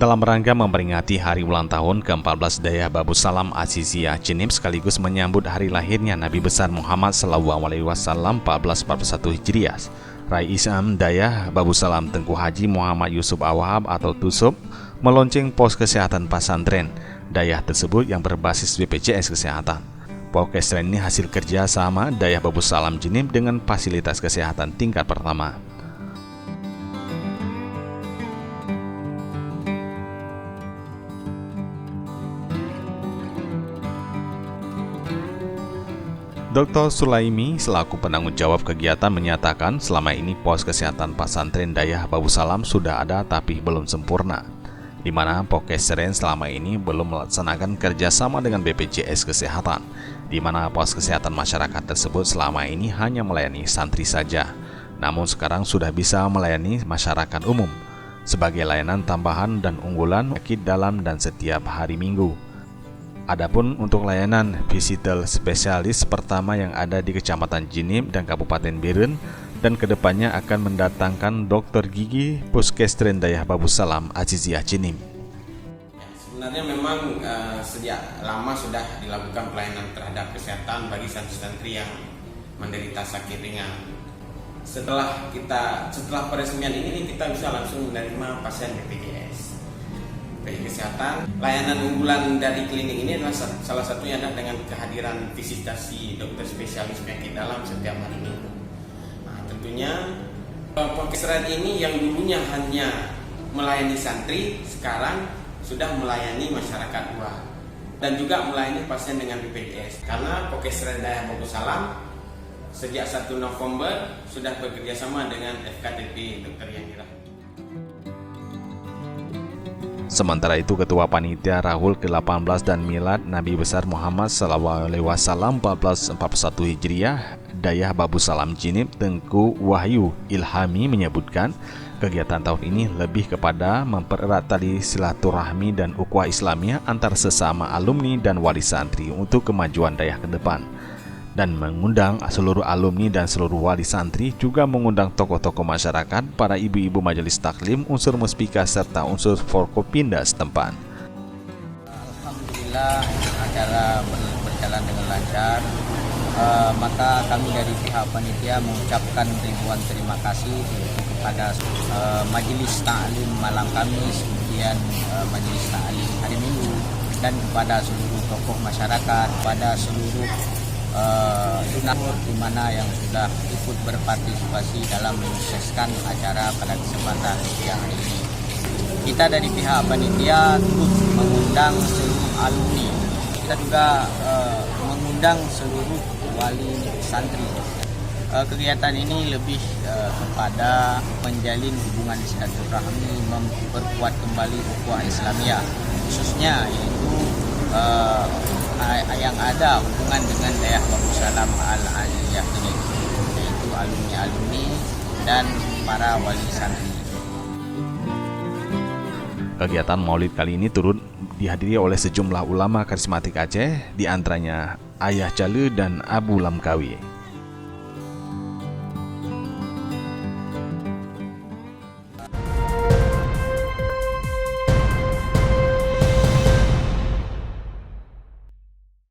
Dalam rangka memperingati hari ulang tahun ke-14 Dayah Babu Salam Aziziyah Jenim sekaligus menyambut hari lahirnya Nabi besar Muhammad SAW 1441 Hijriah, Rai Isam Dayah Babu Salam Tengku Haji Muhammad Yusuf Awahab atau TUSUP meluncing pos kesehatan pesantren Dayah tersebut yang berbasis BPJS Kesehatan. Pos kesehatan ini hasil kerja sama Dayah Babu Salam Jenim dengan fasilitas kesehatan tingkat pertama. Dr. Sulaimi selaku penanggung jawab kegiatan menyatakan selama ini pos kesehatan pesantren Dayah Babu Salam sudah ada tapi belum sempurna, di mana Pokesren selama ini belum melaksanakan kerjasama dengan BPJS Kesehatan, di mana pos kesehatan masyarakat tersebut selama ini hanya melayani santri saja, namun sekarang sudah bisa melayani masyarakat umum sebagai layanan tambahan dan unggulan penyakit dalam dan setiap hari Minggu. Adapun untuk layanan visitor spesialis pertama yang ada di Kecamatan Jenim dan Kabupaten Biren, dan kedepannya akan mendatangkan dokter gigi Puskesren Dayah Babu Salam Aziziyah Jenim. Sebenarnya memang sejak lama sudah dilakukan pelayanan terhadap kesehatan bagi santri-santri yang menderita sakit ringan. Setelah peresmian ini kita bisa langsung menerima pasien BPJS. Kesehatan, layanan unggulan dari klinik ini adalah salah satunya adalah dengan kehadiran visitasi dokter spesialis penyakit dalam setiap hari Minggu. Nah, tentunya Pokesren ini yang dulunya hanya melayani santri, sekarang sudah melayani masyarakat luas dan juga melayani pasien dengan BPJS. Karena Pokesren Dayah Babu Salam sejak 1 November sudah bekerjasama dengan FKTP Dr. Yanira. Sementara itu, Ketua Panitia Rahul ke-18 dan Milad Nabi Besar Muhammad SAW 1441 Hijriah Dayah Babu Salam Jenim Tengku Wahyu Ilhami menyebutkan kegiatan tahun ini lebih kepada mempererat tali silaturahmi dan ukhuwah Islamiyah antar sesama alumni dan wali santri untuk kemajuan Dayah ke depan, dan mengundang seluruh alumni dan seluruh wali santri, juga mengundang tokoh-tokoh masyarakat, para ibu-ibu majelis taklim, unsur muspika, serta unsur Forkopimda setempat. Alhamdulillah acara berjalan dengan lancar, maka kami dari pihak panitia mengucapkan ribuan terima kasih kepada majelis taklim malam Kamis, kemudian majelis taklim hari Minggu, dan kepada seluruh tokoh masyarakat, pada seluruh di mana yang sudah ikut berpartisipasi dalam menyukseskan acara pada kesempatan siang hari ini. Kita dari pihak panitia turut mengundang seluruh alumni. Kita juga mengundang seluruh wali santri. Kegiatan ini lebih kepada menjalin hubungan silaturahmi, memperkuat kembali ukhuwah Islamiyah, khususnya yaitu yang ada hubungan dengan Dayah Babu Salam Al-Aziziyah ini, yaitu alumni-alumni dan para wali santri. Kegiatan Maulid kali ini turut dihadiri oleh sejumlah ulama karismatik Aceh, di antaranya Ayah Jalu dan Abu Lamkawi.